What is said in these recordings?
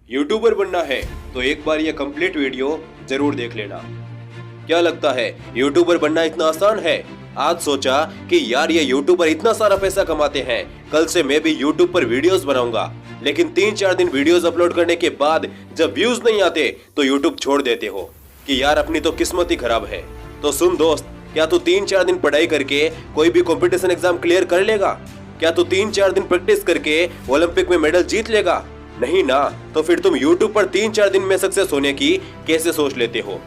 YouTuber बनना है तो एक बार ये कंप्लीट वीडियो जरूर देख लेना। क्या लगता है यूट्यूबर बनना इतना आसान है? आज सोचा कि यार ये यूट्यूबर इतना सारा पैसा कमाते हैं, कल से मैं भी यूट्यूब पर वीडियोस बनाऊंगा। लेकिन 3-4 दिन वीडियोस अपलोड करने के बाद जब व्यूज नहीं आते तो यूट्यूब छोड़ देते हो कि यार अपनी तो किस्मत ही खराब है। तो सुन दोस्त, क्या तू 3-4 दिन पढ़ाई करके कोई भी कंपटीशन एग्जाम क्लियर कर लेगा? क्या तू 3-4 दिन प्रैक्टिस करके ओलंपिक में मेडल जीत लेगा? नहीं ना। तो फिर तुम यूट्यूब पर 3-4 दिन में सक्सेस होने की कैसे सोच लेते हो?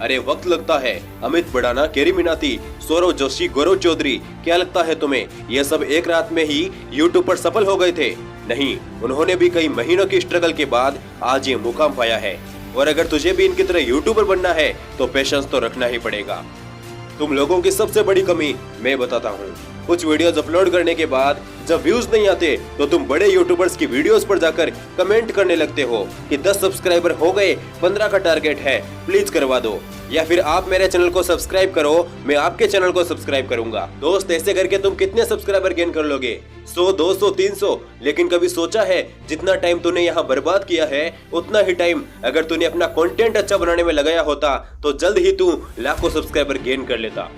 अरे वक्त लगता है, अमित बड़ाना, केरी मिनाती, सौरव जोशी, गौरव चौधरी, क्या लगता है तुम्हें ये सब एक रात में ही यूट्यूब पर सफल हो गए थे? नहीं, उन्होंने भी कई महीनों की स्ट्रगल के बाद आज ये मुकाम पाया है। और अगर तुझे भी इनकी तरह यूट्यूबर बनना है तो पेशेंस तो रखना ही पड़ेगा। तुम लोगों की सबसे बड़ी कमी मैं बताता हूँ। कुछ वीडियोस अपलोड करने के बाद जब व्यूज नहीं आते तो तुम बड़े यूट्यूबर्स की वीडियोस पर जाकर कमेंट करने लगते हो कि 10 सब्सक्राइबर हो गए, 15 का टारगेट है, प्लीज करवा दो, या फिर आप मेरे चैनल को सब्सक्राइब करो, मैं आपके चैनल को सब्सक्राइब करूंगा। दोस्त, ऐसे करके तुम कितने सब्सक्राइबर गेन कर लोगे? 100, 200, 300? लेकिन कभी सोचा है जितना टाइम तूने यहाँ बर्बाद किया है उतना ही टाइम अगर तूने अपना कंटेंट अच्छा बनाने में लगाया होता तो जल्द ही तू लाखों सब्सक्राइबर गेन कर लेता।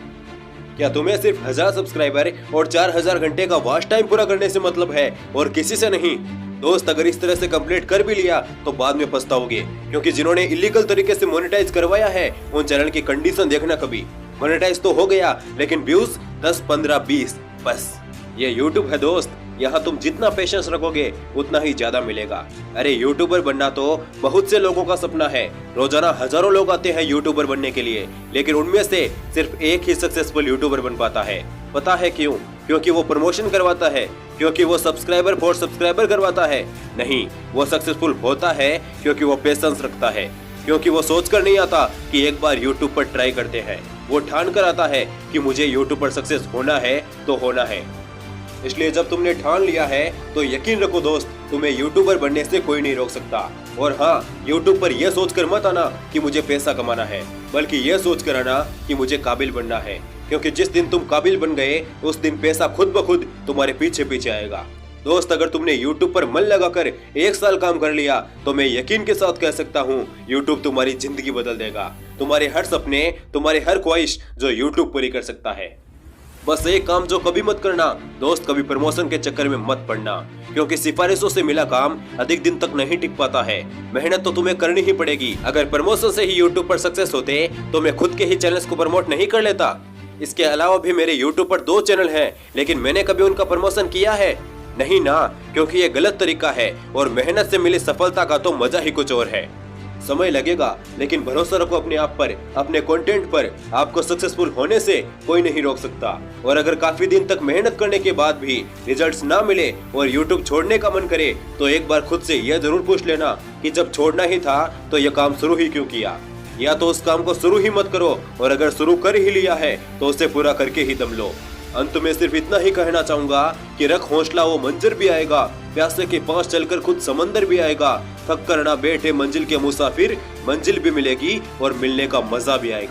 क्या तुम्हें सिर्फ 1000 सब्सक्राइबर और 4000 घंटे का वॉच टाइम पूरा करने से मतलब है और किसी से नहीं? दोस्त, अगर इस तरह से कंप्लीट कर भी लिया तो बाद में पछताओगे, क्योंकि जिन्होंने इलीगल तरीके से मोनेटाइज करवाया है उन चैनल की कंडीशन देखना कभी। मोनेटाइज तो हो गया लेकिन व्यूज 10, 15, 20 बस। ये यूट्यूब है दोस्त, यहाँ तुम जितना पेशेंस रखोगे उतना ही ज्यादा मिलेगा। अरे यूट्यूबर बनना तो बहुत से लोगों का सपना है, रोजाना हजारों लोग आते हैं यूट्यूबर बनने के लिए, लेकिन उनमें से सिर्फ एक ही सक्सेसफुल यूट्यूबर बन पाता है। पता है क्यों? क्योंकि वो प्रमोशन करवाता है, क्योंकि वो सब्सक्राइबर फॉर सब्सक्राइबर करवाता है? नहीं, वो सक्सेसफुल होता है क्योंकि वो पेशेंस रखता है, क्योंकि वो सोचकर नहीं आता कि एक बार यूट्यूब पर ट्राई करते हैं, वो ठान कर आता है कि मुझे यूट्यूब पर सक्सेस होना है तो होना है। इसलिए जब तुमने ठान लिया है तो यकीन रखो दोस्त, तुम्हें यूट्यूबर बनने से कोई नहीं रोक सकता। और हाँ, यूट्यूब पर यह सोचकर मत आना कि मुझे पैसा कमाना है, बल्कि यह सोचकर आना कि मुझे काबिल बनना है, क्योंकि जिस दिन तुम काबिल बन गए उस दिन पैसा खुद ब खुद तुम्हारे पीछे पीछे आएगा। दोस्त, अगर तुमने यूट्यूब पर मन लगाकर 1 साल काम कर लिया तो मैं यकीन के साथ कह सकता हूँ यूट्यूब तुम्हारी जिंदगी बदल देगा। तुम्हारे हर सपने, तुम्हारी हर ख्वाहिश जो यूट्यूब पूरी कर सकता है। बस एक काम जो कभी मत करना दोस्त, कभी प्रमोशन के चक्कर में मत पड़ना, क्योंकि सिफारिशों से मिला काम अधिक दिन तक नहीं टिक पाता है। मेहनत तो तुम्हें करनी ही पड़ेगी। अगर प्रमोशन से ही यूट्यूब पर सक्सेस होते तो मैं खुद के ही चैनल्स को प्रमोट नहीं कर लेता। इसके अलावा भी मेरे यूट्यूब पर 2 चैनल हैं, लेकिन मैंने कभी उनका प्रमोशन किया है? नहीं ना, क्योंकि ये गलत तरीका है और मेहनत से मिली सफलता का तो मजा ही कुछ और है। समय लगेगा लेकिन भरोसा रखो अपने आप पर, अपने कंटेंट पर। आपको सक्सेसफुल होने से कोई नहीं रोक सकता। और अगर काफी दिन तक मेहनत करने के बाद भी रिजल्ट्स ना मिले और यूट्यूब छोड़ने का मन करे तो एक बार खुद से यह जरूर पूछ लेना कि जब छोड़ना ही था तो यह काम शुरू ही क्यों किया? या तो उस काम को शुरू ही मत करो, और अगर शुरू कर ही लिया है तो उसे पूरा करके ही दम लो। अंत में सिर्फ इतना ही कहना चाहूंगा कि रख हौसला, वो मंजर भी आएगा, प्यासे के पास चलकर खुद समंदर भी आएगा। थक कर ना बैठे मंजिल के मुसाफिर, मंजिल भी मिलेगी और मिलने का मजा भी आएगा।